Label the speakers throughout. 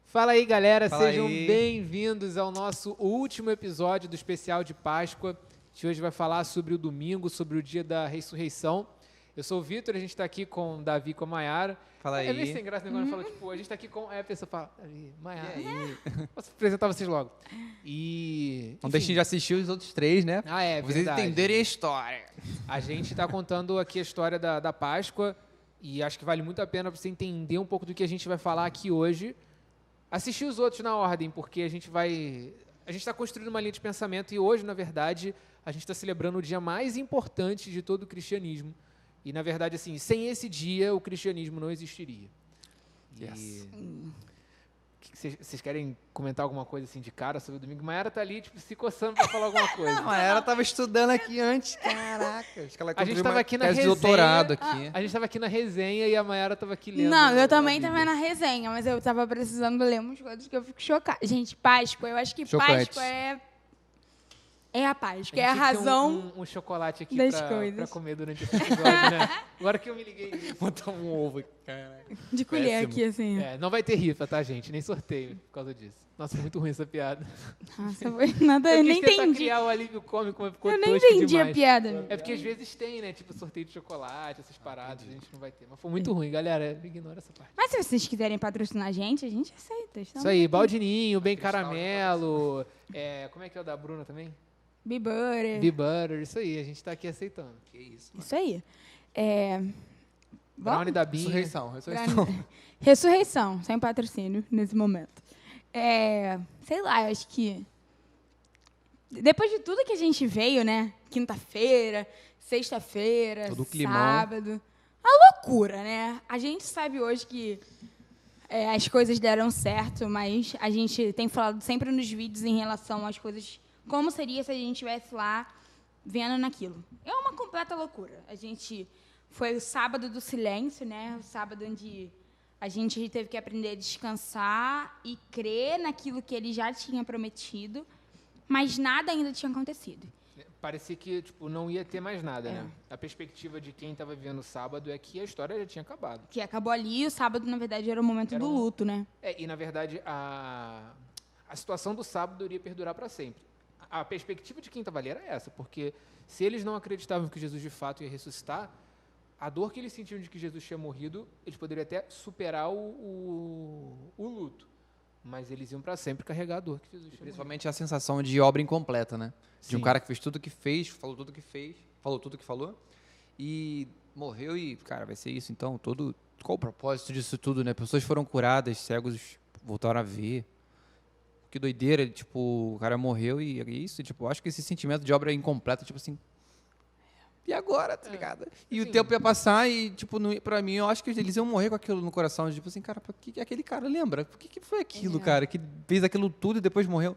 Speaker 1: Fala aí, galera,
Speaker 2: Fala
Speaker 1: sejam
Speaker 2: aí.
Speaker 1: bem-vindos ao nosso último episódio do especial de Páscoa. A gente hoje vai falar sobre o domingo, sobre o dia da ressurreição. Eu sou o Vitor, a gente está aqui com o Davi e com a Mayara.
Speaker 2: Fala
Speaker 1: É meio
Speaker 2: aí.
Speaker 1: sem graça, né, quando fala, tipo, a gente está aqui com... Aí a pessoa fala, Davi, Mayara.
Speaker 2: E aí?
Speaker 1: Posso apresentar vocês logo. E...
Speaker 2: Não
Speaker 1: enfim.
Speaker 2: deixem de assistir os outros três, né?
Speaker 1: Ah, é,
Speaker 2: Pra vocês
Speaker 1: verdade.
Speaker 2: entenderem a história.
Speaker 1: A gente está contando aqui a história da Páscoa e acho que vale muito a pena para você entender um pouco do que a gente vai falar aqui hoje. Assistir os outros na ordem, porque a gente está construindo uma linha de pensamento e hoje, na verdade, a gente está celebrando o dia mais importante de todo o cristianismo. E, na verdade, assim, sem esse dia, o cristianismo não existiria.
Speaker 2: Yes.
Speaker 1: Vocês querem comentar alguma coisa assim de cara sobre o domingo? Mayara tá ali, tipo, se coçando para falar alguma coisa.
Speaker 2: Não, ela tava estudando aqui antes. Caraca. Acho que ela
Speaker 1: A gente
Speaker 2: construiu
Speaker 1: tava
Speaker 2: uma
Speaker 1: aqui na
Speaker 2: tese de
Speaker 1: resenha.
Speaker 2: doutorado aqui.
Speaker 1: A gente estava aqui na resenha e a Mayara estava aqui lendo.
Speaker 3: Não, eu
Speaker 1: a
Speaker 3: também
Speaker 1: Bíblia.
Speaker 3: tava na resenha, mas eu tava precisando ler umas coisas que eu fico chocada. Gente, Páscoa, eu acho que
Speaker 2: Chocante.
Speaker 3: Páscoa é a Páscoa, é
Speaker 1: gente
Speaker 3: a
Speaker 1: tinha que ter
Speaker 3: razão.
Speaker 1: um chocolate aqui
Speaker 3: das
Speaker 1: pra
Speaker 3: coisas.
Speaker 1: comer durante esse episódio, né? Agora que eu me liguei nisso.
Speaker 2: Botar um ovo. Caraca.
Speaker 3: De colher
Speaker 2: Péssimo.
Speaker 3: aqui, assim.
Speaker 1: É, não vai ter rifa, tá, gente? Nem sorteio por causa disso. Nossa, muito ruim essa piada.
Speaker 3: Nossa, foi nada,
Speaker 1: Eu
Speaker 3: eu
Speaker 1: quis
Speaker 3: nem
Speaker 1: tentar
Speaker 3: entendi.
Speaker 1: criar o alívio cômico, mas ficou
Speaker 3: Eu nem
Speaker 1: tosco
Speaker 3: entendi a
Speaker 1: demais.
Speaker 3: piada.
Speaker 1: É porque às vezes tem, né? Tipo, sorteio de chocolate, essas paradas, a gente não vai ter. Mas foi muito ruim, galera. Ignora essa parte.
Speaker 3: Mas se vocês quiserem patrocinar a gente aceita. Estamos
Speaker 1: Isso aí,
Speaker 3: aqui.
Speaker 1: Baldininho, Bem
Speaker 2: Cristal de
Speaker 1: Caramelo. Como é que é o da Bruna também?
Speaker 3: Be Butter.
Speaker 1: Be Butter, isso aí, a gente tá aqui aceitando.
Speaker 2: Que isso.
Speaker 3: Isso aí.
Speaker 1: Brownie da Binha.
Speaker 2: Ressurreição.
Speaker 3: Ressurreição, sem patrocínio nesse momento. Sei lá, eu acho que depois de tudo que a gente veio, né? Quinta-feira, sexta-feira,
Speaker 2: Todo o climão.
Speaker 3: sábado. A loucura, né? A gente sabe hoje que as coisas deram certo, mas a gente tem falado sempre nos vídeos em relação às coisas, como seria se a gente estivesse lá vendo naquilo. É uma completa loucura. Foi o sábado do silêncio, né? O sábado onde a gente teve que aprender a descansar e crer naquilo que ele já tinha prometido, mas nada ainda tinha acontecido.
Speaker 1: Parecia que tipo, não ia ter mais nada, né? A perspectiva de quem estava vivendo o sábado é que a história já tinha acabado.
Speaker 3: Que acabou ali, e o sábado, na verdade, era o momento do luto, né?
Speaker 1: E, na verdade, a situação do sábado iria perdurar para sempre. A perspectiva de quem estava ali era essa, porque se eles não acreditavam que Jesus de fato ia ressuscitar, a dor que eles sentiam de que Jesus tinha morrido, eles poderiam até superar o luto. Mas eles iam para sempre carregar a dor que Jesus tinha morrido.
Speaker 2: Principalmente a sensação de obra incompleta, né? De um
Speaker 1: Sim.
Speaker 2: cara que fez tudo o que fez, falou tudo o que fez, falou tudo o que falou, e morreu e, cara, vai ser isso então, qual o propósito disso tudo, né? Pessoas foram curadas, cegos voltaram a ver. Que doideira, tipo, o cara morreu e é isso, tipo, eu acho que esse sentimento de obra incompleta, tipo assim, e agora, tá ligado? E
Speaker 1: assim,
Speaker 2: o tempo ia passar e, tipo, pra mim, eu acho que eles iam morrer com aquilo no coração, tipo assim, cara, por que aquele cara lembra? Por que foi aquilo, cara, que fez aquilo tudo e depois morreu?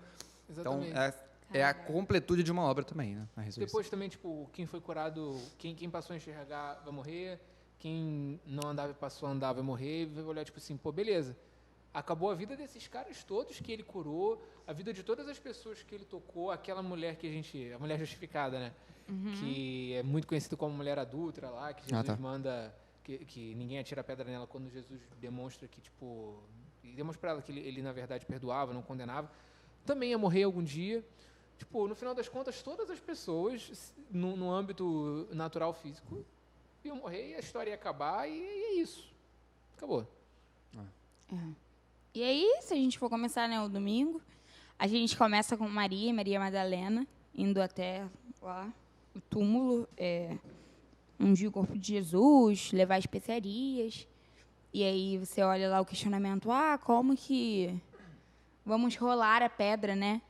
Speaker 1: Exatamente.
Speaker 2: Então, é a completude de uma obra também, né? A ressurreição.
Speaker 1: Depois também, tipo, quem foi curado, quem passou a enxergar vai morrer, quem não andava e passou a andar vai morrer, e vai olhar, tipo assim, pô, beleza. Acabou a vida desses caras todos que ele curou, a vida de todas as pessoas que ele tocou, aquela mulher a mulher justificada, né? Que é muito conhecida como mulher adúltera lá, que Jesus manda, que ninguém atira a pedra nela quando Jesus demonstra que, tipo, e demonstra pra ela que ele na verdade perdoava, não condenava. Também ia morrer algum dia. Tipo, no final das contas, todas as pessoas, no âmbito natural físico, iam morrer e a história ia acabar e é isso. Acabou.
Speaker 3: E aí, se a gente for começar, né, o domingo, a gente começa com Maria Madalena, indo até lá, o túmulo, ungir o corpo de Jesus, levar especiarias. E aí você olha lá o questionamento, como que vamos rolar a pedra, né?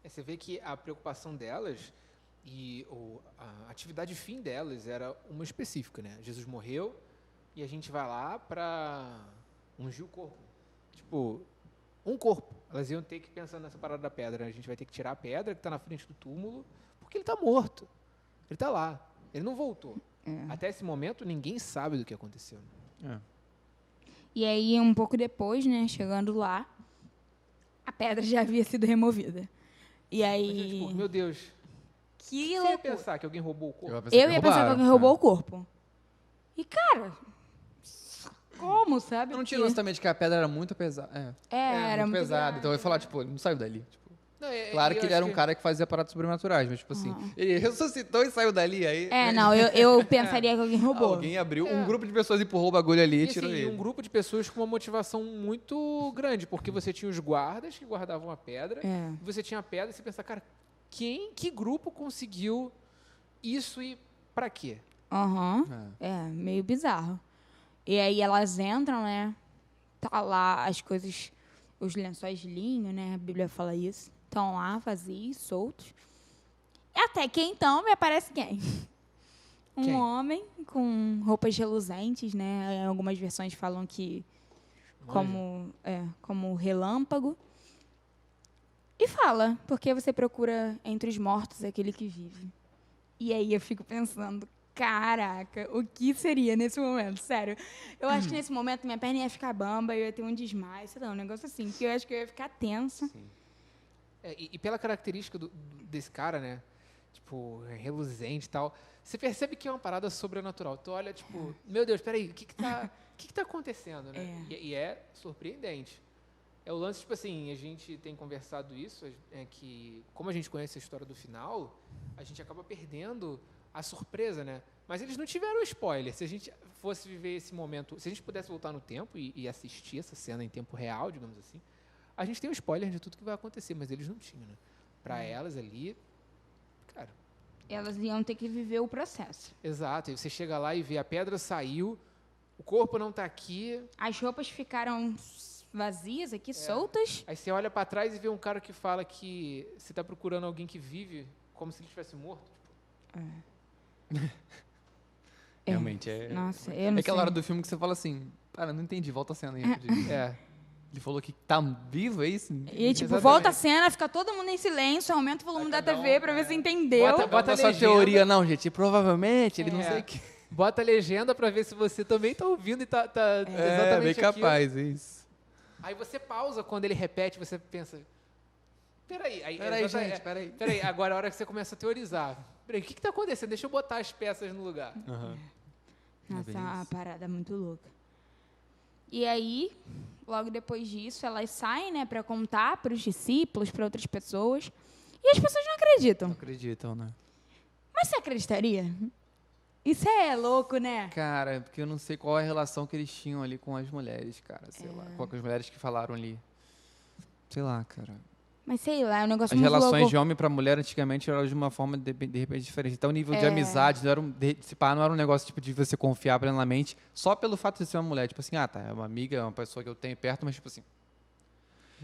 Speaker 1: Você vê que a preocupação delas e a atividade fim delas era uma específica, né? Jesus morreu e a gente vai lá para ungir o corpo. Tipo, um corpo. Elas iam ter que pensar nessa parada da pedra. A gente vai ter que tirar a pedra que está na frente do túmulo, porque ele está morto. Ele está lá. Ele não voltou. Até esse momento, ninguém sabe do que aconteceu.
Speaker 3: E aí, um pouco depois, né, chegando lá, a pedra já havia sido removida. E aí...
Speaker 1: Mas, tipo, meu Deus.
Speaker 3: Que
Speaker 1: Você ia
Speaker 3: loucura.
Speaker 1: pensar que alguém roubou o corpo?
Speaker 3: Eu ia pensar que alguém roubou o corpo. E, cara, como, sabe?
Speaker 2: Eu não tinha
Speaker 3: Porque-
Speaker 2: noção também de que a pedra era muito pesada.
Speaker 3: era
Speaker 2: muito
Speaker 3: muito
Speaker 2: pesada.
Speaker 3: grande.
Speaker 2: Então eu ia falar, tipo, ele não saiu dali. Tipo,
Speaker 1: Não,
Speaker 2: claro
Speaker 1: eu
Speaker 2: que ele
Speaker 1: acho
Speaker 2: era um cara que fazia paradas sobrenaturais, mas tipo assim, ele ressuscitou e saiu dali, aí
Speaker 3: Não, eu pensaria que alguém roubou.
Speaker 2: alguém abriu, um grupo de pessoas empurrou o bagulho ali e
Speaker 1: E,
Speaker 2: tirou
Speaker 1: assim,
Speaker 2: ele.
Speaker 1: um grupo de pessoas com uma motivação muito grande, porque você tinha os guardas que guardavam a pedra,
Speaker 3: É.
Speaker 1: você tinha a pedra e você pensa, cara, que grupo conseguiu isso e pra quê?
Speaker 3: Aham. Meio bizarro. E aí elas entram, né? Tá lá as coisas, os lençóis de linho, né? A Bíblia fala isso. Estão lá, vazios, soltos. E até que então me aparece quem? Um
Speaker 1: Quem?
Speaker 3: homem com roupas reluzentes, né? Em algumas versões falam que como relâmpago. E fala, porque você procura entre os mortos aquele que vive. E aí eu fico pensando, caraca, o que seria nesse momento? Sério. Eu acho que nesse momento minha perna ia ficar bamba, eu ia ter um desmaio, sei lá, um negócio assim. Porque eu acho que eu ia ficar tensa.
Speaker 1: E pela característica desse cara, né? Tipo, reluzente e tal, você percebe que é uma parada sobrenatural. Tu olha, tipo, meu Deus, peraí, o que tá acontecendo, né? E é surpreendente. É o lance, tipo assim, a gente tem conversado isso, que como a gente conhece a história do final, a gente acaba perdendo a surpresa, né? Mas eles não tiveram spoiler. Se a gente fosse viver esse momento, se a gente pudesse voltar no tempo e assistir essa cena em tempo real, digamos assim, a gente tem um spoiler de tudo que vai acontecer, mas eles não tinham, né? Pra elas ali, cara,
Speaker 3: Elas iam ter que viver o processo.
Speaker 1: exato. E você chega lá e vê a pedra saiu, o corpo não tá aqui,
Speaker 3: As roupas ficaram vazias aqui, soltas.
Speaker 1: aí você olha pra trás e vê um cara que fala que você tá procurando alguém que vive como se ele estivesse morto. Tipo,
Speaker 2: Realmente é.
Speaker 3: Nossa, eu
Speaker 2: É
Speaker 3: não
Speaker 2: aquela
Speaker 3: sei.
Speaker 2: hora do filme que você fala assim, cara, não entendi, volta a cena aí. rapidinho.
Speaker 1: é.
Speaker 2: Ele falou que tá vivo, é isso?
Speaker 3: E, tipo,
Speaker 1: Exatamente.
Speaker 3: volta a cena, fica todo mundo em silêncio, aumenta o volume da TV pra ver se entendeu.
Speaker 1: Bota a
Speaker 2: essa
Speaker 1: legenda.
Speaker 2: teoria, não, gente. Provavelmente ele não
Speaker 1: É.
Speaker 2: sei o que.
Speaker 1: Bota a legenda pra ver se você também tá ouvindo e tá
Speaker 2: É,
Speaker 1: exatamente
Speaker 2: bem
Speaker 1: aquilo.
Speaker 2: capaz, isso.
Speaker 1: Aí você pausa quando ele repete, você pensa, peraí,
Speaker 2: Peraí, gente, peraí.
Speaker 1: Peraí, agora é a hora que você começa a teorizar. Peraí, o que tá acontecendo? Deixa eu botar as peças no lugar.
Speaker 3: Nossa,
Speaker 2: bem
Speaker 3: é uma
Speaker 2: isso.
Speaker 3: parada muito louca. E aí, logo depois disso, elas saem, né, pra contar pros discípulos, pra outras pessoas. E as pessoas não acreditam.
Speaker 2: Não acreditam, né?
Speaker 3: Mas você acreditaria? Isso é louco, né?
Speaker 2: Cara, porque eu não sei qual é a relação que eles tinham ali com as mulheres, cara. Sei lá. Com as mulheres que falaram ali. Sei lá, cara.
Speaker 3: Mas sei lá, é um negócio
Speaker 2: As
Speaker 3: muito
Speaker 2: relações
Speaker 3: louco.
Speaker 2: de homem pra mulher antigamente eram de uma forma de repente diferente. Então o nível de amizade não era não era um negócio tipo de você confiar plenamente só pelo fato de ser uma mulher. Tipo assim, tá, é uma amiga, é uma pessoa que eu tenho perto, mas tipo assim.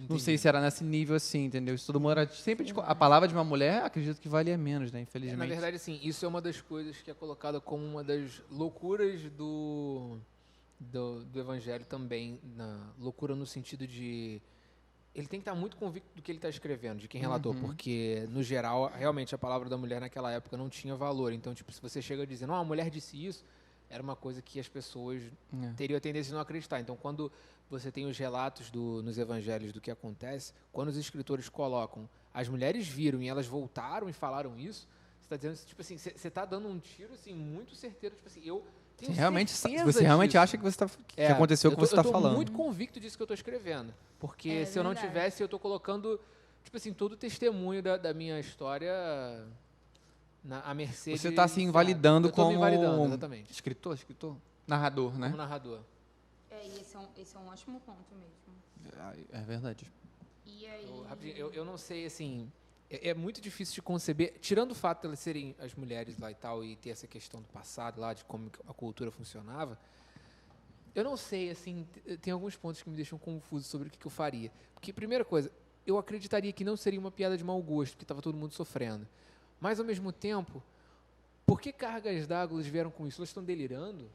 Speaker 2: Não sei se era nesse nível assim, entendeu? Isso todo mundo era sempre a palavra de uma mulher, acredito que valia menos, né? Infelizmente.
Speaker 1: Na verdade, assim, isso é uma das coisas que é colocada como uma das loucuras do evangelho também. Loucura no sentido de... Ele tem que estar muito convicto do que ele está escrevendo, de quem relatou, porque, no geral, realmente a palavra da mulher naquela época não tinha valor. Então, tipo, se você chega dizendo, a mulher disse isso, era uma coisa que as pessoas teriam a tendência de não acreditar. Então, quando você tem os relatos nos evangelhos do que acontece, quando os escritores colocam, as mulheres viram e elas voltaram e falaram isso, você está dizendo, tipo assim, você está dando um tiro, assim, muito certeiro, tipo assim, eu tenho
Speaker 2: Você realmente
Speaker 1: disso.
Speaker 2: acha que você que aconteceu o que você está falando.
Speaker 1: Eu estou muito convicto disso que eu estou escrevendo. Porque se eu não
Speaker 3: verdade.
Speaker 1: tivesse, eu estou colocando, tipo assim, todo o testemunho da minha história à mercê
Speaker 2: Você
Speaker 1: de-
Speaker 2: está se
Speaker 1: sabe?
Speaker 2: invalidando
Speaker 1: Eu tô me
Speaker 2: como
Speaker 1: invalidando, exatamente.
Speaker 2: escritor, narrador, né?
Speaker 1: Como narrador.
Speaker 3: Esse é um ótimo ponto mesmo.
Speaker 2: É verdade.
Speaker 3: E aí...
Speaker 1: Rapidinho, eu não sei, assim, é muito difícil de conceber, tirando o fato de elas serem as mulheres lá e tal, e ter essa questão do passado lá, de como a cultura funcionava, eu não sei, assim, tem alguns pontos que me deixam confuso sobre o que eu faria. Porque, primeira coisa, eu acreditaria que não seria uma piada de mau gosto, porque estava todo mundo sofrendo. Mas, ao mesmo tempo, por que cargas d'água eles vieram com isso? Elas estão delirando?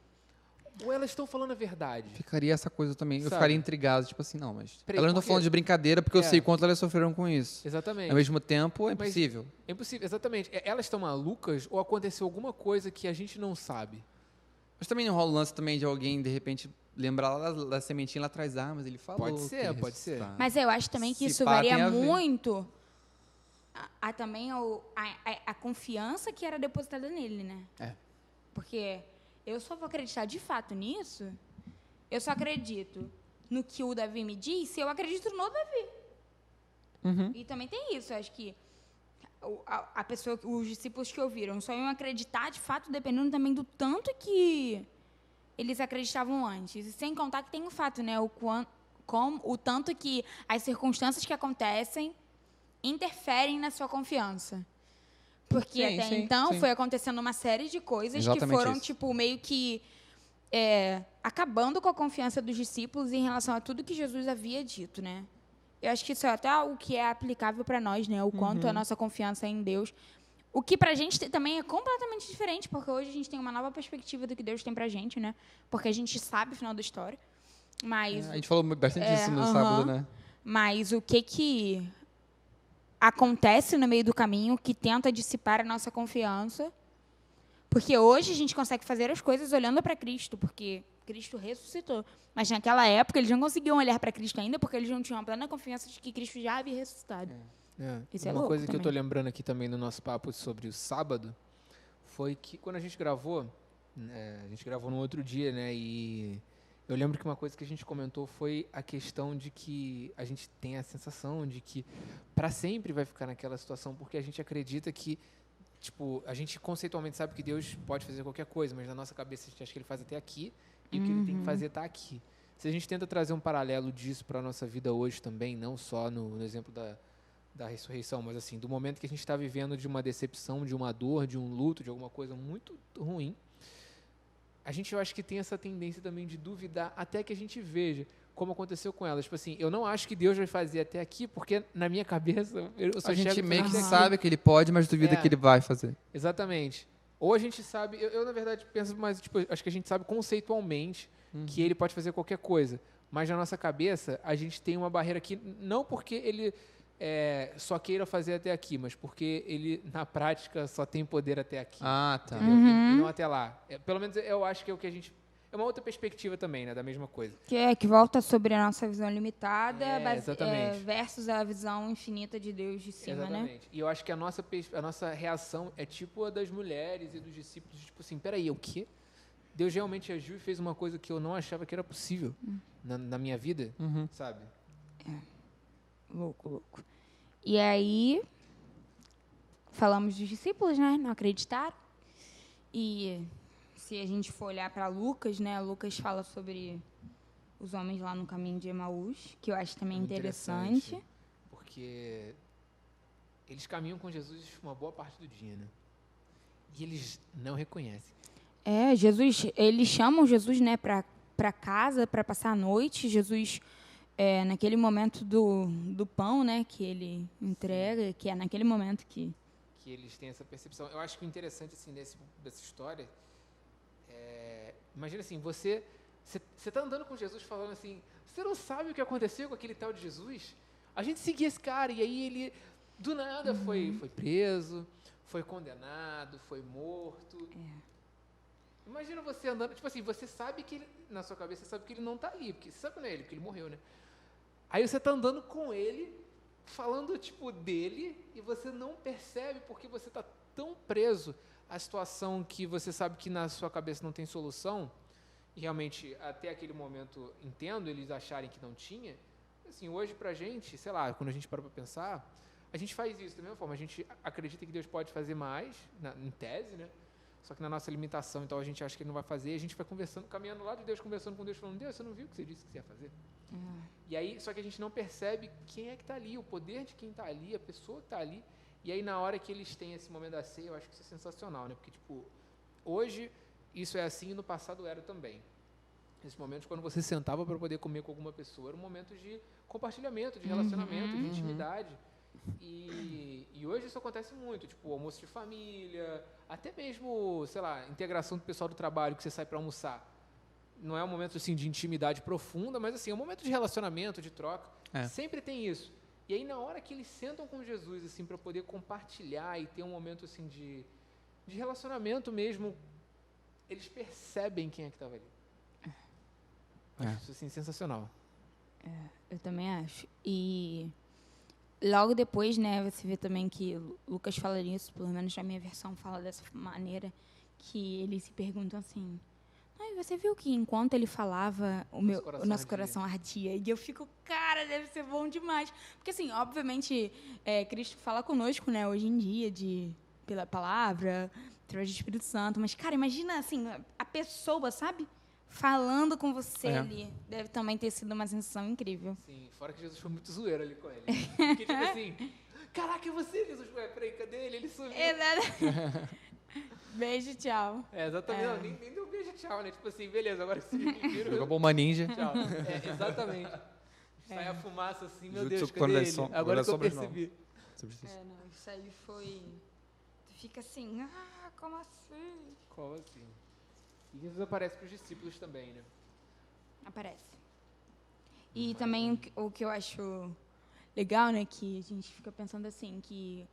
Speaker 1: Ou elas estão falando a verdade?
Speaker 2: Ficaria essa coisa também. Eu
Speaker 1: Sabe?
Speaker 2: ficaria intrigado, tipo assim, não, mas.
Speaker 1: Peraí,
Speaker 2: Elas não estão
Speaker 1: por quê?
Speaker 2: falando de brincadeira porque eu
Speaker 1: É.
Speaker 2: sei quanto elas sofreram com isso.
Speaker 1: Exatamente.
Speaker 2: Ao mesmo tempo, é
Speaker 1: Mas-
Speaker 2: impossível.
Speaker 1: É impossível, exatamente. Elas estão malucas ou aconteceu alguma coisa que a gente não sabe?
Speaker 2: Mas também não rola o lance também de alguém, de repente, lembrar lá da sementinha lá atrás. Ah, mas ele falou.
Speaker 1: Pode
Speaker 2: que
Speaker 1: ser,
Speaker 2: ele
Speaker 1: pode ser.
Speaker 2: ressuscitar.
Speaker 3: Mas eu acho também que
Speaker 2: Se
Speaker 3: isso
Speaker 2: pá, tem
Speaker 3: varia
Speaker 2: a ver.
Speaker 3: muito também a confiança que era depositada nele, né?
Speaker 2: É.
Speaker 3: Porque eu só vou acreditar de fato nisso eu só acredito no que o Davi me diz se eu acredito no Davi. E também tem isso, eu acho que a pessoa, os discípulos que ouviram só iam acreditar, de fato, dependendo também do tanto que eles acreditavam antes. E sem contar que tem o fato, né, o tanto que as circunstâncias que acontecem interferem na sua confiança. Porque até então foi acontecendo uma série de coisas que foram, tipo, meio que acabando com a confiança dos discípulos em relação a tudo que Jesus havia dito, né? Eu acho que isso é até algo que é aplicável para nós, né? O quanto a nossa confiança é em Deus. O que pra gente também é completamente diferente, porque hoje a gente tem uma nova perspectiva do que Deus tem pra gente, né? Porque a gente sabe o final da história. Mas
Speaker 2: a gente falou bastante disso no sábado, né?
Speaker 3: Mas o que acontece no meio do caminho que tenta dissipar a nossa confiança? Porque hoje a gente consegue fazer as coisas olhando para Cristo, porque Cristo ressuscitou. Mas naquela época eles não conseguiam olhar para Cristo ainda, porque eles não tinham a plena confiança de que Cristo já havia ressuscitado. Isso é
Speaker 1: uma
Speaker 3: louco
Speaker 1: coisa que
Speaker 3: também.
Speaker 1: eu tô lembrando aqui também no nosso papo sobre o sábado foi que quando a gente gravou no outro dia, né? E eu lembro que uma coisa que a gente comentou foi a questão de que a gente tem a sensação de que para sempre vai ficar naquela situação, porque a gente acredita que, tipo, a gente conceitualmente sabe que Deus pode fazer qualquer coisa, mas na nossa cabeça a gente acha que ele faz até aqui e o que ele tem que fazer está aqui. Se a gente tenta trazer um paralelo disso para a nossa vida hoje também, não só no exemplo da ressurreição, mas assim, do momento que a gente está vivendo de uma decepção, de uma dor, de um luto, de alguma coisa muito ruim, a gente, eu acho que tem essa tendência também de duvidar até que a gente veja como aconteceu com elas. Tipo assim, eu não acho que Deus vai fazer até aqui, porque na minha cabeça eu só
Speaker 2: A gente
Speaker 1: enxergo
Speaker 2: meio que
Speaker 1: até aqui.
Speaker 2: sabe que ele pode, mas duvida que ele vai fazer.
Speaker 1: Exatamente. Ou a gente sabe, eu na verdade penso mais, tipo, acho que a gente sabe conceitualmente que ele pode fazer qualquer coisa, mas na nossa cabeça a gente tem uma barreira aqui, não porque ele só queira fazer até aqui, mas porque ele na prática só tem poder até aqui.
Speaker 2: Ah, tá.
Speaker 1: Entendeu? E não até lá. Pelo menos eu acho que é o que a gente... É uma outra perspectiva também, né? Da mesma coisa.
Speaker 3: Que volta sobre a nossa visão limitada
Speaker 1: exatamente.
Speaker 3: versus a visão infinita de Deus de cima,
Speaker 1: Exatamente.
Speaker 3: né?
Speaker 1: E eu acho que a nossa reação é tipo a das mulheres e dos discípulos, tipo assim, peraí, o quê? Deus realmente agiu e fez uma coisa que eu não achava que era possível na minha vida, sabe?
Speaker 3: Louco. E aí, falamos dos discípulos, né? Não acreditaram. E se a gente for olhar para Lucas, né? Lucas fala sobre os homens lá no caminho de Emaús, que eu acho também interessante.
Speaker 1: Porque eles caminham com Jesus uma boa parte do dia, né? E eles não reconhecem.
Speaker 3: Eles chamam Jesus, né, para casa, para passar a noite. Jesus, naquele momento do pão, né, que ele entrega, que é naquele momento que
Speaker 1: eles têm essa percepção. Eu acho que o interessante, assim, dessa história imagina assim, você está andando com Jesus falando assim, você não sabe o que aconteceu com aquele tal de Jesus? A gente seguia esse cara e aí ele, do nada, foi preso, foi condenado, foi morto. Imagina você andando, tipo assim, você sabe que ele, na sua cabeça, você sabe que ele não está ali, porque você sabe que não é ele, porque ele morreu, né? Aí você está andando com ele, falando, tipo, dele, e você não percebe porque você está tão preso à situação que você sabe que na sua cabeça não tem solução, e realmente, até aquele momento, entendo eles acharem que não tinha. Assim, hoje pra gente, sei lá, quando a gente para pra pensar, a gente faz isso da mesma forma, a gente acredita que Deus pode fazer mais, em tese, né? Só que na nossa limitação, então a gente acha que ele não vai fazer, a gente vai conversando, caminhando lá de Deus, conversando com Deus, falando, Deus, você não viu o que você disse que você ia fazer? E aí, só que a gente não percebe quem é que está ali, o poder de quem está ali, a pessoa que está ali. E aí, na hora que eles têm esse momento da ceia, eu acho que isso é sensacional, né? Porque, tipo, hoje isso é assim e no passado era também. Esses momentos, quando você sentava para poder comer com alguma pessoa, era um momento de compartilhamento, de relacionamento, de intimidade. E hoje isso acontece muito, tipo, almoço de família, até mesmo, sei lá, integração do pessoal do trabalho, que você sai para almoçar. Não é um momento, assim, de intimidade profunda, mas, assim, é um momento de relacionamento, de troca. Sempre tem isso. E aí, na hora que eles sentam com Jesus, assim, para poder compartilhar e ter um momento, assim, de relacionamento mesmo, eles percebem quem é que estava ali. Acho isso, assim, sensacional.
Speaker 3: Eu também acho. E logo depois, né, você vê também que Lucas fala isso, pelo menos na minha versão fala dessa maneira, que eles se perguntam assim, Mas você viu que enquanto ele falava, o nosso coração ardia. E eu fico, cara, deve ser bom demais. Porque, assim, obviamente, Cristo fala conosco, né, hoje em dia, pela palavra, através do Espírito Santo. Mas, cara, imagina, assim, a pessoa, sabe? Falando com você ali. Deve também ter sido uma sensação incrível.
Speaker 1: Sim, fora que Jesus foi muito zoeiro ali com ele. Porque, tipo assim, caraca, é você, Jesus? Ué, peraí, cadê ele? Ele sumiu.
Speaker 3: Beijo, tchau.
Speaker 1: Exatamente. Não, nem deu beijo, tchau, né? Tipo assim, beleza, agora que vocês me viram...
Speaker 2: Jogou uma ninja.
Speaker 1: Tchau. Exatamente. Sai a fumaça assim, meu Deus,
Speaker 2: Jutsu
Speaker 1: cadê ele?
Speaker 2: coração-
Speaker 1: Agora que eu
Speaker 2: coração
Speaker 1: percebi.
Speaker 3: Não, isso aí foi... Tu fica assim, como assim?
Speaker 1: Como assim? E Jesus aparece para os discípulos também, né?
Speaker 3: Aparece. E também o que eu acho legal, né, que a gente fica pensando assim, que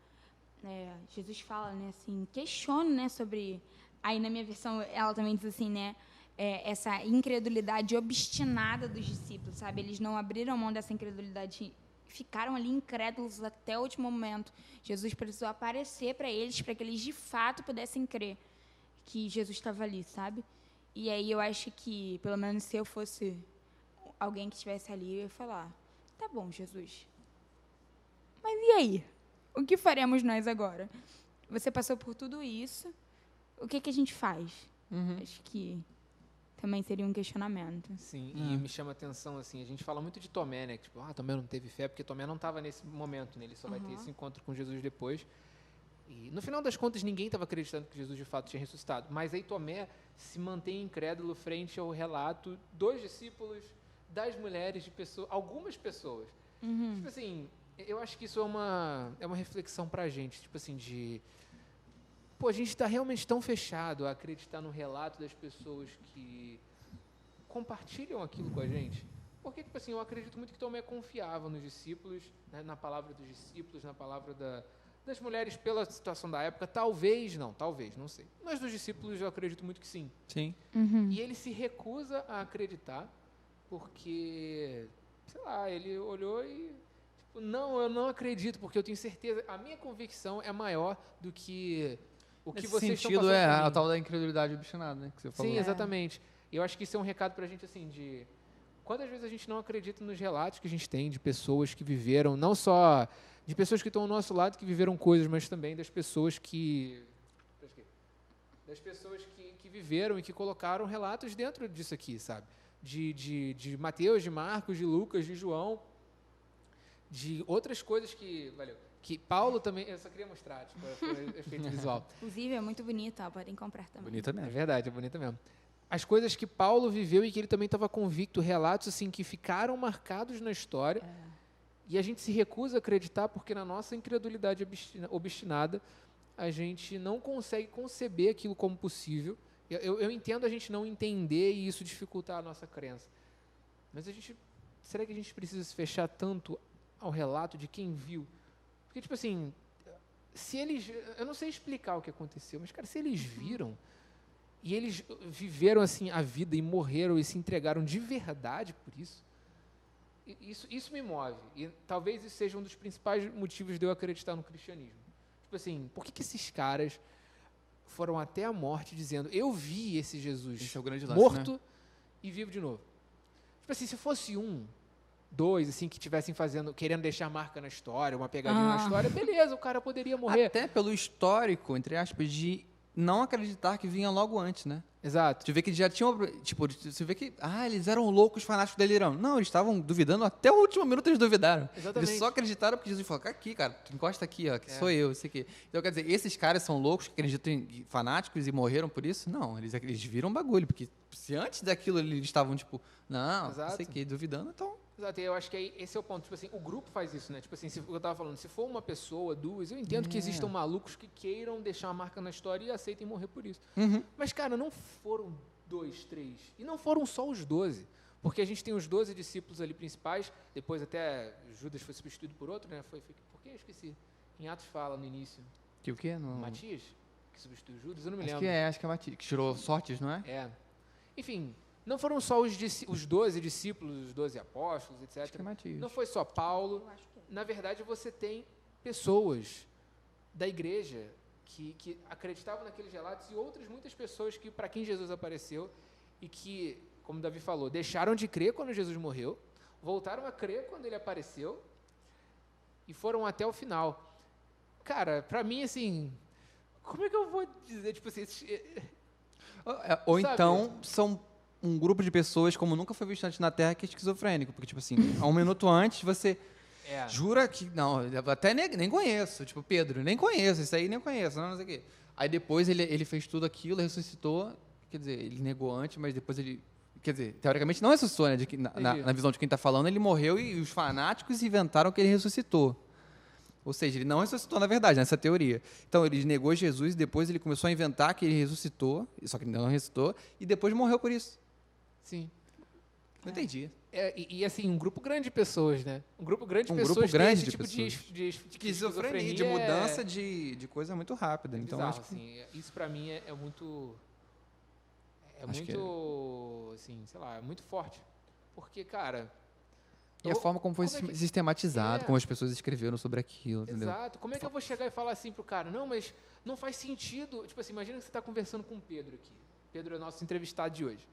Speaker 3: Jesus fala, né, assim, questiona, né, sobre... Aí na minha versão, ela também diz assim, né, essa incredulidade obstinada dos discípulos, sabe? Eles não abriram mão dessa incredulidade, ficaram ali incrédulos até o último momento. Jesus precisou aparecer para eles, para que eles de fato pudessem crer que Jesus estava ali, sabe? E aí eu acho que, pelo menos se eu fosse alguém que estivesse ali, eu ia falar, tá bom, Jesus, mas e aí? O que faremos nós agora? Você passou por tudo isso, o que a gente faz? Acho que também seria um questionamento.
Speaker 1: Sim, e me chama a atenção, assim, a gente fala muito de Tomé, né? Que, tipo, Tomé não teve fé, porque Tomé não estava nesse momento, né? Ele só vai ter esse encontro com Jesus depois. E, no final das contas, ninguém estava acreditando que Jesus, de fato, tinha ressuscitado. Mas aí Tomé se mantém incrédulo frente ao relato dos discípulos, das mulheres, de pessoas, algumas pessoas. Tipo assim, eu acho que isso é uma reflexão pra gente, tipo assim, a gente está realmente tão fechado a acreditar no relato das pessoas que compartilham aquilo com a gente. Porque, tipo assim, eu acredito muito que Tomé confiava nos discípulos, né, na palavra dos discípulos, na palavra das mulheres pela situação da época. Talvez, não sei. Mas dos discípulos eu acredito muito que sim.
Speaker 2: Sim.
Speaker 1: E ele se recusa a acreditar porque, sei lá, ele olhou e... Tipo, não, eu não acredito, porque eu tenho certeza... A minha convicção é maior do que... O que
Speaker 2: Nesse
Speaker 1: vocês estão
Speaker 2: sentido,
Speaker 1: passando por
Speaker 2: a
Speaker 1: mim.
Speaker 2: tal da incredulidade obstinada, né? Que você falou.
Speaker 1: Sim, exatamente. E eu acho que isso é um recado pra gente, assim, de... Quantas vezes a gente não acredita nos relatos que a gente tem de pessoas que viveram, não só de pessoas que estão ao nosso lado, que viveram coisas, mas também das pessoas que... Das pessoas que viveram e que colocaram relatos dentro disso aqui, sabe? De Mateus, de Marcos, de Lucas, de João, de outras coisas que... Que Paulo também, eu só queria mostrar, tipo, foi efeito visual.
Speaker 3: Inclusive, é muito bonita, ó, podem comprar também.
Speaker 2: Bonita
Speaker 1: É
Speaker 2: mesmo.
Speaker 1: verdade, é bonita mesmo. As coisas que Paulo viveu e que ele também estava convicto, relatos assim que ficaram marcados na história, e a gente se recusa a acreditar porque na nossa incredulidade obstinada, a gente não consegue conceber aquilo como possível. Eu entendo a gente não entender e isso dificultar a nossa crença. Mas será que a gente precisa se fechar tanto ao relato de quem viu? Porque, tipo assim, eu não sei explicar o que aconteceu, mas, cara, se eles viram e eles viveram, assim, a vida e morreram e se entregaram de verdade por isso, isso me move. E talvez isso seja um dos principais motivos de eu acreditar no cristianismo. Tipo assim, por que esses caras foram até a morte dizendo, eu vi esse Jesus
Speaker 2: Esse é o grande lance,
Speaker 1: morto,
Speaker 2: né?
Speaker 1: E vivo de novo? Tipo assim, se fosse 2, assim, que estivessem querendo deixar marca na história, uma pegadinha na história, beleza, o cara poderia morrer.
Speaker 2: Até pelo histórico, entre aspas, de não acreditar que vinha logo antes, né?
Speaker 1: Exato.
Speaker 2: De ver que eles já tinham, tipo, você vê que, eles eram loucos, fanáticos, delirão. Não, eles estavam duvidando, até o último minuto eles duvidaram.
Speaker 1: Exatamente.
Speaker 2: Eles só acreditaram porque Jesus falou, aqui, cara, tu encosta aqui, ó, que sou eu, isso aqui. Então, quer dizer, esses caras são loucos, que acreditam em fanáticos e morreram por isso? Não, eles viram um bagulho, porque se antes daquilo eles estavam, tipo, não sei o que, duvidando, então...
Speaker 1: Exato, e eu acho que esse é o ponto. Tipo assim, o grupo faz isso, né? Tipo assim, eu tava falando, se for uma pessoa, 2, eu entendo que existam malucos que queiram deixar uma marca na história e aceitem morrer por isso. Mas, cara, não foram 2, 3. E não foram só os 12. Porque a gente tem os 12 discípulos ali principais, depois até Judas foi substituído por outro, né? Por que eu esqueci? Em Atos fala no início.
Speaker 2: Que o quê? Não...
Speaker 1: Matias? Que substituiu Judas? Eu não me
Speaker 2: acho
Speaker 1: lembro.
Speaker 2: Acho que é Matias, que tirou sortes, não é?
Speaker 1: É. Enfim, não foram só os 12 discípulos, os 12 apóstolos, etc.
Speaker 2: Acho que é Matias.
Speaker 1: Não foi só Paulo. Na verdade, você tem pessoas da igreja que acreditavam naqueles relatos e outras muitas pessoas que para quem Jesus apareceu e que, como o Davi falou, deixaram de crer quando Jesus morreu, voltaram a crer quando ele apareceu e foram até o final. Cara, pra mim, assim, como é que eu vou dizer, tipo assim,
Speaker 2: Ou
Speaker 1: sabe?
Speaker 2: então são um grupo de pessoas, como nunca foi visto antes na Terra, que é esquizofrênico. Porque, tipo assim, há um minuto antes você jura que... Não, eu até nem conheço. Tipo, Pedro, nem conheço. Isso aí nem conheço. Não sei o quê. Aí depois ele fez tudo aquilo, ressuscitou. Quer dizer, ele negou antes, mas depois ele... Quer dizer, teoricamente não ressuscitou, né? Na visão de quem está falando, ele morreu e os fanáticos inventaram que ele ressuscitou. Ou seja, ele não ressuscitou, na verdade, nessa teoria. Então, ele negou Jesus e depois ele começou a inventar que ele ressuscitou, só que ele não ressuscitou, e depois morreu por isso.
Speaker 1: Sim.
Speaker 2: Não entendi.
Speaker 1: E assim, um grupo grande de pessoas, né? Um grupo grande de
Speaker 2: Um
Speaker 1: pessoas
Speaker 2: grupo grande
Speaker 1: tem esse
Speaker 2: de
Speaker 1: tipo
Speaker 2: pessoas.
Speaker 1: de
Speaker 2: Esquizofrenia, de mudança de coisa muito rápida. Então,
Speaker 1: bizarro,
Speaker 2: acho que...
Speaker 1: assim. Isso pra mim é muito...
Speaker 2: Acho que
Speaker 1: assim, sei lá, é muito forte. Porque, cara...
Speaker 2: E a forma como foi
Speaker 1: como é que-
Speaker 2: sistematizado,
Speaker 1: É.
Speaker 2: como as pessoas escreveram sobre aquilo, entendeu?
Speaker 1: Exato. Como é que eu vou chegar e falar assim pro cara? Não, mas não faz sentido. Tipo assim, imagina que você tá conversando com o Pedro aqui. Pedro é nosso entrevistado de hoje.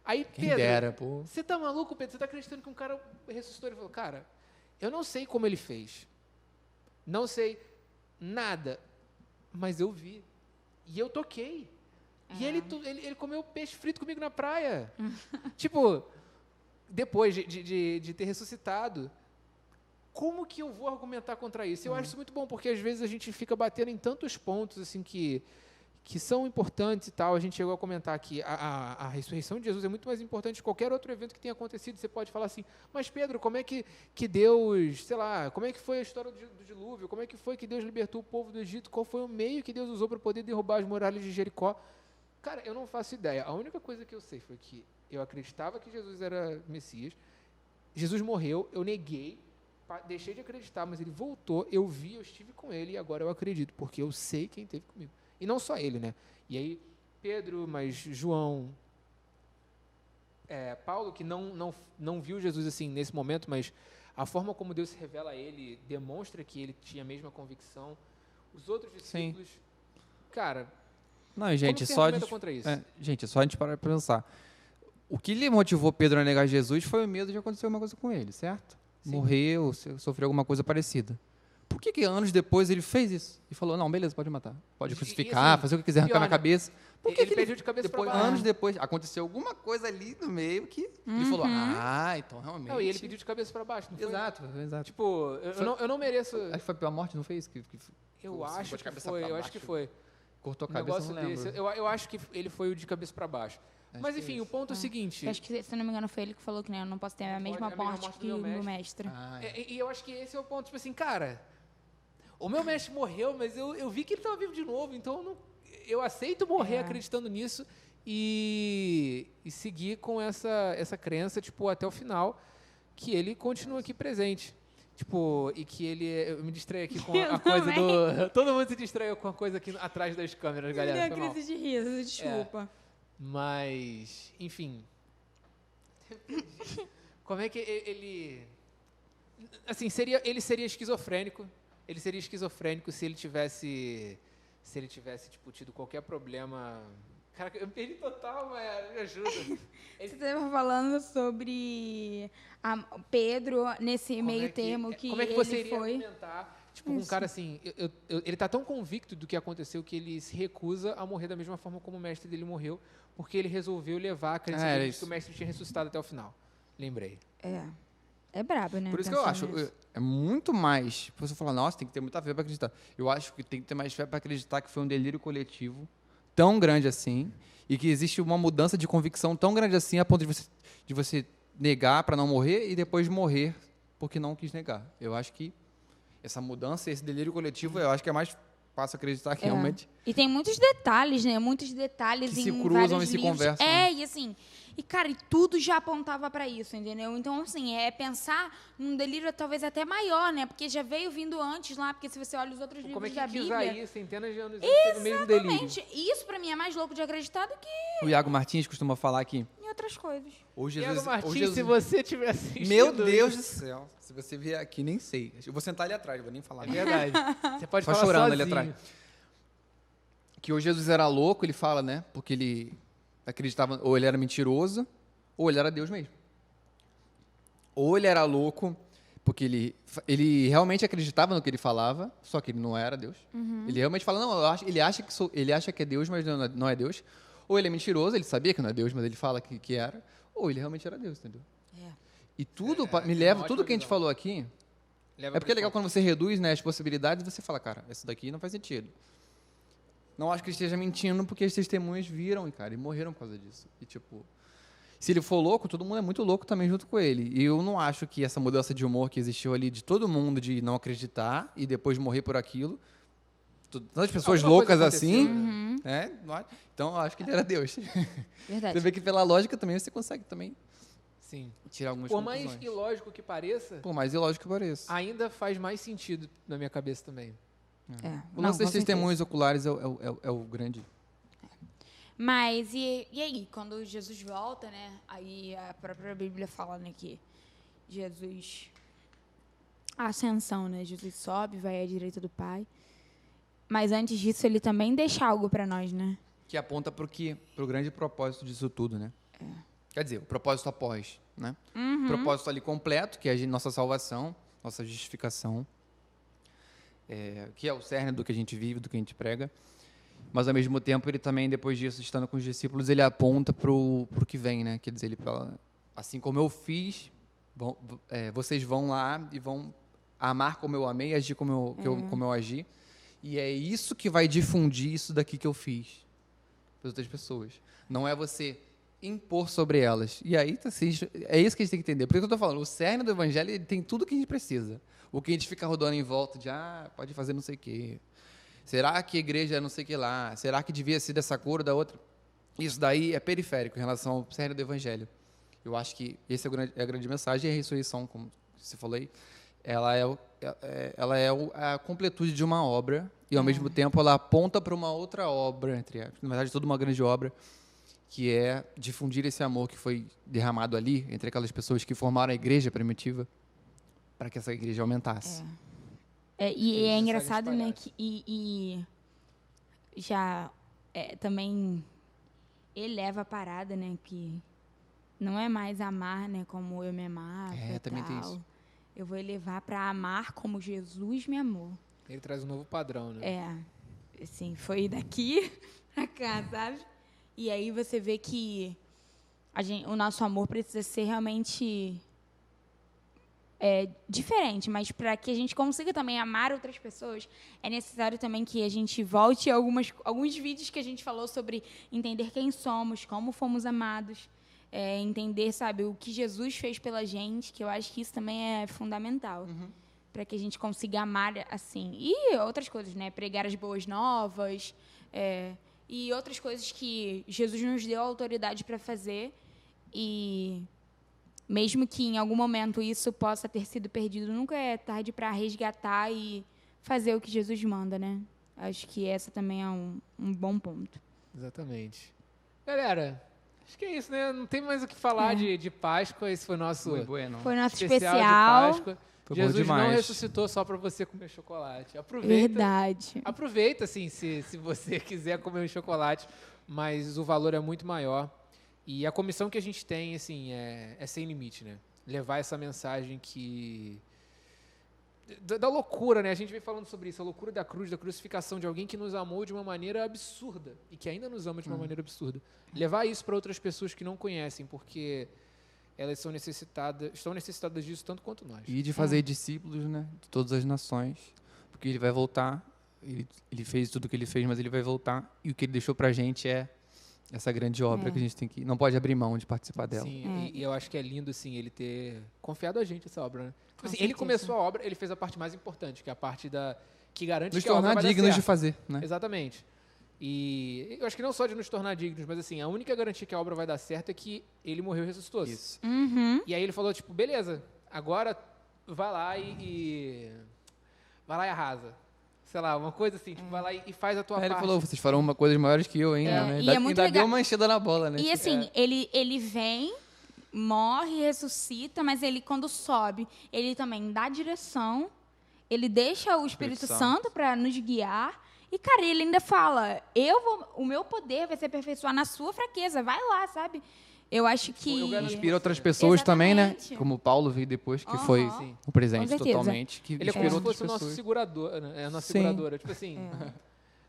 Speaker 1: Aí,
Speaker 2: Quem
Speaker 1: Pedro,
Speaker 2: dera, pô.
Speaker 1: você tá maluco, Pedro? Você tá acreditando que um cara ressuscitou? Ele falou, cara, eu não sei como ele fez. Não sei nada. Mas eu vi. E eu toquei. E ele comeu peixe frito comigo na praia. Tipo, depois de ter ressuscitado. Como que eu vou argumentar contra isso? Eu acho isso muito bom, porque às vezes a gente fica batendo em tantos pontos assim que são importantes e tal. A gente chegou a comentar que a ressurreição de Jesus é muito mais importante que qualquer outro evento que tenha acontecido. Você pode falar assim, mas Pedro, como é que Deus, sei lá, como é que foi a história do dilúvio? Como é que foi que Deus libertou o povo do Egito? Qual foi o meio que Deus usou para poder derrubar as muralhas de Jericó? Cara, eu não faço ideia. A única coisa que eu sei foi que eu acreditava que Jesus era Messias. Jesus morreu, eu neguei, deixei de acreditar, mas ele voltou, eu vi, eu estive com ele e agora eu acredito, porque eu sei quem esteve comigo. E não só ele, né? E aí, Pedro, mas João, Paulo, que não viu Jesus assim nesse momento, mas a forma como Deus se revela a ele demonstra que ele tinha a mesma convicção. Os outros discípulos, cara,
Speaker 2: Não, e, gente,
Speaker 1: como você
Speaker 2: só a
Speaker 1: argumenta
Speaker 2: gente,
Speaker 1: contra isso?
Speaker 2: gente, é só a gente parar para pensar. O que lhe motivou Pedro a negar Jesus foi o medo de acontecer alguma coisa com ele, certo?
Speaker 1: Sim.
Speaker 2: Morreu, sofreu alguma coisa parecida. Por que anos depois ele fez isso? E falou, não, beleza, pode matar. Pode
Speaker 1: E
Speaker 2: crucificar,
Speaker 1: assim,
Speaker 2: fazer o que quiser, arrancar
Speaker 1: pior,
Speaker 2: minha
Speaker 1: né?
Speaker 2: cabeça. Por que
Speaker 1: Ele perdeu de cabeça para
Speaker 2: depois,
Speaker 1: baixo.
Speaker 2: anos depois, aconteceu alguma coisa ali no meio que ele falou, então realmente...
Speaker 1: Não, e ele pediu de cabeça para baixo, não foi?
Speaker 2: Exato.
Speaker 1: Tipo, eu não mereço...
Speaker 2: Acho que foi pela morte, não fez?
Speaker 1: Eu
Speaker 2: Ficou
Speaker 1: acho
Speaker 2: de
Speaker 1: que
Speaker 2: cabeça
Speaker 1: foi,
Speaker 2: pra
Speaker 1: eu acho que
Speaker 2: baixo.
Speaker 1: foi.
Speaker 2: Cortou a
Speaker 1: Um
Speaker 2: cabeça,
Speaker 1: negócio
Speaker 2: não lembro.
Speaker 1: desse. Eu acho que ele foi o de cabeça para baixo. Mas enfim, o ponto é o seguinte...
Speaker 3: Acho que, se não me engano, foi ele que falou que né, eu não posso ter a mesma morte que o meu mestre.
Speaker 1: E eu acho que esse é o ponto, tipo assim, cara, o meu mestre morreu, mas eu vi que ele estava vivo de novo, então eu aceito morrer acreditando nisso e seguir com essa crença, tipo, até o final, que ele continua aqui presente. Tipo, e que ele... Eu me distraí aqui com a coisa do... Todo mundo se distraiu com a coisa aqui atrás das câmeras, galera.
Speaker 3: Me
Speaker 1: foi
Speaker 3: deu
Speaker 1: mal.
Speaker 3: crise de riso, desculpa.
Speaker 1: Mas, enfim. Como é que ele... Assim, ele seria esquizofrênico. Ele seria esquizofrênico se ele tivesse, tipo, tido qualquer problema... Caraca, eu perdi total, mas me ajuda.
Speaker 3: Você estava falando sobre Pedro, nesse meio termo que
Speaker 1: como é que você
Speaker 3: ele
Speaker 1: iria
Speaker 3: foi...
Speaker 1: argumentar, tipo, um cara assim, ele tá tão convicto do que aconteceu que ele se recusa a morrer da mesma forma como o mestre dele morreu, porque ele resolveu levar a crença dele de que o mestre tinha ressuscitado até o final. Lembrei.
Speaker 3: É brabo, né?
Speaker 2: Por isso que eu
Speaker 3: pensar
Speaker 2: acho,
Speaker 3: nisso.
Speaker 2: é muito mais... Você fala, nossa, tem que ter muita fé para acreditar. Eu acho que tem que ter mais fé para acreditar que foi um delírio coletivo tão grande assim e que existe uma mudança de convicção tão grande assim a ponto de você negar para não morrer e depois morrer porque não quis negar. Eu acho que essa mudança, esse delírio coletivo, eu acho que é mais fácil acreditar que realmente...
Speaker 3: E tem muitos detalhes, né? Muitos detalhes
Speaker 2: Que
Speaker 3: em
Speaker 2: se cruzam
Speaker 3: vários
Speaker 2: e se
Speaker 3: livros.
Speaker 2: conversam, né?
Speaker 3: E assim... E, cara, e tudo já apontava para isso, entendeu? Então, assim, é pensar num delírio talvez até maior, né? Porque já veio vindo antes lá, porque se você olha os outros livros
Speaker 1: Como é que
Speaker 3: da Bíblia...
Speaker 1: Isaías, centenas de anos antes, teve o mesmo delírio?
Speaker 3: Exatamente. Isso, para mim, é mais louco de acreditar do que
Speaker 2: O Iago Martins costuma falar que
Speaker 3: em outras coisas.
Speaker 2: ou
Speaker 1: Iago
Speaker 2: Jesus...
Speaker 1: Martins,
Speaker 2: ou Jesus
Speaker 1: se você tiver assistindo...
Speaker 2: Meu Deus do céu. Se você vier aqui, nem sei. Eu vou sentar ali atrás, vou nem falar
Speaker 1: É
Speaker 2: nada.
Speaker 1: verdade. Você pode
Speaker 2: Só
Speaker 1: falar
Speaker 2: chorando
Speaker 1: sozinho.
Speaker 2: ali atrás. Que o Jesus era louco, ele fala, né? Porque ele acreditava, ou ele era mentiroso, ou ele era Deus mesmo. Ou ele era louco, porque ele realmente acreditava no que ele falava, só que ele não era Deus. Ele realmente fala, não, ele acha que é Deus, mas não é Deus. Ou ele é mentiroso, ele sabia que não é Deus, mas ele fala que era. Ou ele realmente era Deus, entendeu? E tudo me leva, tudo que a gente falou aqui, é porque é legal quando você reduz, né, as possibilidades, você fala, cara, isso daqui não faz sentido. Não acho que ele esteja mentindo, porque as testemunhas viram, cara, e morreram por causa disso. E, tipo, se ele for louco, todo mundo é muito louco também junto com ele. E eu não acho que essa mudança de humor que existiu ali de todo mundo de não acreditar e depois morrer por aquilo, tantas pessoas loucas assim, né? Então eu acho que ele era Deus.
Speaker 3: Verdade.
Speaker 2: Você vê que pela lógica também você consegue também
Speaker 1: Sim.
Speaker 2: tirar algumas
Speaker 1: Por
Speaker 2: conclusões.
Speaker 1: mais ilógico que pareça,
Speaker 2: Por mais ilógico que pareça.
Speaker 1: ainda faz mais sentido na minha cabeça também.
Speaker 2: O lance das testemunhas oculares é o grande...
Speaker 3: Mas, e aí, quando Jesus volta, né? Aí a própria Bíblia fala, né, que Jesus... A ascensão, né? Jesus sobe, vai à direita do Pai. Mas antes disso, ele também deixa algo para nós, né?
Speaker 2: Que aponta pro grande propósito disso tudo, né? Quer dizer, o propósito após, né? O propósito ali completo, que é a nossa salvação, nossa justificação, que é o cerne do que a gente vive, do que a gente prega. Mas, ao mesmo tempo, ele também, depois disso, estando com os discípulos, ele aponta pro que vem, né? Quer dizer, ele fala, assim como eu fiz, vocês vão lá e vão amar como eu amei, agir como eu agi. E é isso que vai difundir isso daqui que eu fiz para outras pessoas. Não é você impor sobre elas. E aí, assim, é isso que a gente tem que entender. Por isso que eu estou falando, o cerne do evangelho ele tem tudo que a gente precisa. O que a gente fica rodando em volta de, pode fazer não sei o quê. Será que a igreja é não sei o que lá? Será que devia ser dessa cor ou da outra? Isso daí é periférico em relação ao cerne do evangelho. Eu acho que essa é a grande mensagem, e a ressurreição, como você falou aí, ela é a completude de uma obra e, ao mesmo tempo, ela aponta para uma outra obra, na verdade, toda uma grande obra, que é difundir esse amor que foi derramado ali, entre aquelas pessoas que formaram a igreja primitiva, para que essa igreja aumentasse.
Speaker 3: E é engraçado, né, que já também eleva a parada, né, que não é mais amar, né, como eu me amava,
Speaker 2: também
Speaker 3: tal.
Speaker 2: tem isso.
Speaker 3: Eu vou elevar para amar como Jesus me amou.
Speaker 1: Ele traz um novo padrão, né?
Speaker 3: Assim, foi daqui pra cá, sabe? E aí você vê que o nosso amor precisa ser realmente diferente, mas para que a gente consiga também amar outras pessoas, é necessário também que a gente volte a alguns vídeos que a gente falou sobre entender quem somos, como fomos amados, entender, sabe, o que Jesus fez pela gente, que eu acho que isso também é fundamental. Para que a gente consiga amar assim. E outras coisas, né? Pregar as boas novas, e outras coisas que Jesus nos deu a autoridade para fazer. E mesmo que em algum momento isso possa ter sido perdido, nunca é tarde para resgatar e fazer o que Jesus manda, né? Acho que essa também é um bom ponto.
Speaker 1: Exatamente. Galera, acho que é isso, né? Não tem mais o que falar de Páscoa. Esse foi o nosso
Speaker 3: Foi nosso
Speaker 1: especial de Páscoa.
Speaker 2: Foi bom
Speaker 1: Jesus
Speaker 2: demais.
Speaker 1: não ressuscitou só para você comer chocolate. Aproveita.
Speaker 3: Verdade.
Speaker 1: Aproveita, assim, se você quiser comer um chocolate, mas o valor é muito maior. E a comissão que a gente tem, assim, é sem limite, né? Levar essa mensagem da loucura, né? A gente vem falando sobre isso, a loucura da cruz, da crucificação de alguém que nos amou de uma maneira absurda e que ainda nos ama de uma maneira absurda. Levar isso para outras pessoas que não conhecem, porque elas estão necessitadas disso tanto quanto nós.
Speaker 2: E de fazer discípulos, né, de todas as nações, porque ele vai voltar, ele fez tudo o que ele fez, mas ele vai voltar, e o que ele deixou pra gente é essa grande obra que a gente não pode abrir mão de participar dela.
Speaker 1: Sim, e eu acho que é lindo, assim, ele ter confiado a gente essa obra, né? Assim,
Speaker 3: certeza.
Speaker 1: ele começou a obra, ele fez a parte mais importante, que é a parte que garante
Speaker 2: Nos
Speaker 1: que a obra
Speaker 2: tornar
Speaker 1: vai dar
Speaker 2: dignos de
Speaker 1: certo.
Speaker 2: fazer, né?
Speaker 1: Exatamente. E eu acho que não só de nos tornar dignos, mas assim, a única garantia que a obra vai dar certo é que ele morreu e ressuscitou.
Speaker 2: Isso.
Speaker 1: E aí ele falou, tipo, beleza, agora vai lá e arrasa. Sei lá, uma coisa assim, tipo, vai lá e faz a tua
Speaker 2: Aí
Speaker 1: parte.
Speaker 2: ele falou, vocês farão coisas maiores que eu ainda, né?
Speaker 3: E é muito
Speaker 2: ainda
Speaker 3: legal.
Speaker 2: deu uma enchida na bola, né?
Speaker 3: E assim, ele vem, morre, ressuscita, mas ele, quando sobe, ele também dá direção, ele deixa o Espírito Santo para nos guiar, E, cara, ele ainda fala, o meu poder vai se aperfeiçoar na sua fraqueza. Vai lá, sabe? Eu acho que...
Speaker 1: Eu garanto
Speaker 2: Inspira outras pessoas também, né?
Speaker 3: Exatamente.
Speaker 2: Como o Paulo veio depois, que
Speaker 3: Aham.
Speaker 2: foi
Speaker 1: Sim.
Speaker 2: um presente
Speaker 3: Com certeza.
Speaker 2: totalmente. Que
Speaker 1: Ele é como
Speaker 2: inspirou
Speaker 1: se
Speaker 2: outras
Speaker 1: fosse o nosso
Speaker 2: pessoas.
Speaker 1: segurador, né? É a nossa
Speaker 2: Sim.
Speaker 1: seguradora. Tipo assim...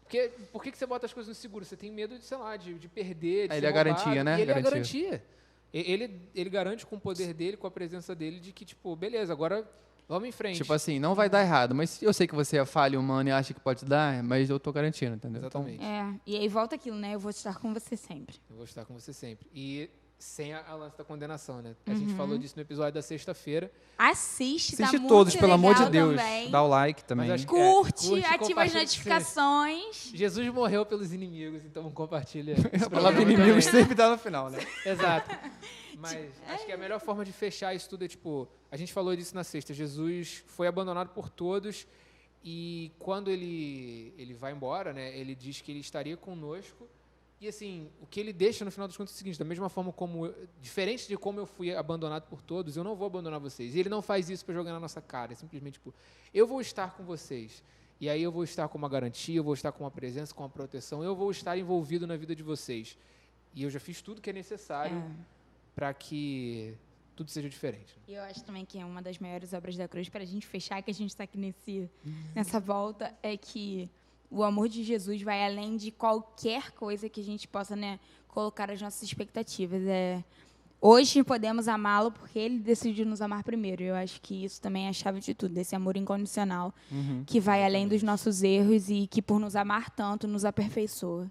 Speaker 1: Porque, por que você bota as coisas no seguro? Você tem medo de, sei lá, de perder, de
Speaker 2: Ele
Speaker 1: ser
Speaker 2: é a garantia,
Speaker 1: roubado.
Speaker 2: né?
Speaker 1: E ele é a
Speaker 2: Garantia.
Speaker 1: garantia. Ele garante com o poder dele, com a presença dele, de que, tipo, beleza, agora vamos em frente.
Speaker 2: Tipo assim, não vai dar errado, mas eu sei que você é falha humana e acha que pode dar, mas eu tô garantindo, entendeu?
Speaker 1: Exatamente.
Speaker 3: E aí volta aquilo, né? Eu vou estar com você sempre.
Speaker 1: Eu vou estar com você sempre. E sem a lance da condenação, né? A gente falou disso no episódio da sexta-feira.
Speaker 3: Assiste, tá
Speaker 2: Assiste
Speaker 3: muito
Speaker 2: todos, pelo amor de
Speaker 3: legal
Speaker 2: Deus.
Speaker 3: também.
Speaker 2: Dá o like também.
Speaker 1: Mas acho que-
Speaker 3: Curte,
Speaker 1: curte,
Speaker 3: ativa as
Speaker 1: compartilha,
Speaker 3: notificações.
Speaker 1: Jesus morreu pelos inimigos, então compartilha.
Speaker 2: A palavra inimigos sempre dá no final, né?
Speaker 1: Exato. Mas acho que a melhor forma de fechar isso tudo é, tipo, a gente falou disso na sexta, Jesus foi abandonado por todos e quando ele vai embora, né, ele diz que ele estaria conosco e, assim, o que ele deixa no final dos contos é o seguinte, da mesma forma como, diferente de como eu fui abandonado por todos, eu não vou abandonar vocês. E ele não faz isso para jogar na nossa cara, é simplesmente, tipo, eu vou estar com vocês. E aí eu vou estar com uma garantia, eu vou estar com uma presença, com uma proteção, eu vou estar envolvido na vida de vocês. E eu já fiz tudo que é necessário para que tudo seja diferente.
Speaker 3: E eu acho também que é uma das maiores obras da cruz, para a gente fechar, que a gente está aqui nessa volta, é que o amor de Jesus vai além de qualquer coisa que a gente possa, né, colocar as nossas expectativas. Hoje podemos amá-lo porque ele decidiu nos amar primeiro. Eu acho que isso também é a chave de tudo, desse amor incondicional, que vai além dos nossos erros e que, por nos amar tanto, nos aperfeiçoa.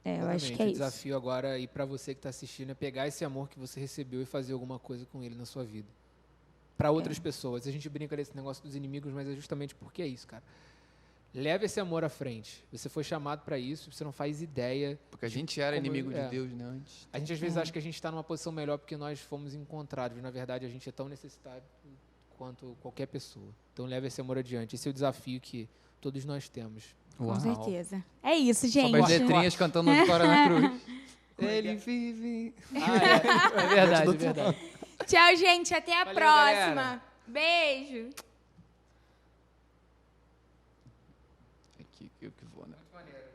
Speaker 3: Eu acho que é
Speaker 1: o
Speaker 3: isso.
Speaker 1: desafio agora, e para você que está assistindo, é pegar esse amor que você recebeu e fazer alguma coisa com ele na sua vida. Para outras pessoas. A gente brinca desse negócio dos inimigos, mas é justamente porque é isso, cara. Leve esse amor à frente. Você foi chamado para isso, você não faz ideia.
Speaker 2: Porque a gente era
Speaker 1: Como-
Speaker 2: inimigo
Speaker 1: é.
Speaker 2: de Deus, né? Antes.
Speaker 1: A gente às vezes acha que a gente está numa posição melhor porque nós fomos encontrados. Na verdade, a gente é tão necessitado quanto qualquer pessoa. Então leve esse amor adiante. Esse é o desafio que todos nós temos.
Speaker 3: Com certeza. É isso, gente.
Speaker 2: Sobre as letrinhas cantando Vitória na Cruz. Ele vive.
Speaker 1: É verdade, é verdade.
Speaker 3: Tchau, gente. Até a
Speaker 1: Valeu,
Speaker 3: próxima.
Speaker 1: galera.
Speaker 3: Beijo.
Speaker 2: Aqui, eu que vou, né?
Speaker 1: Muito maneiro.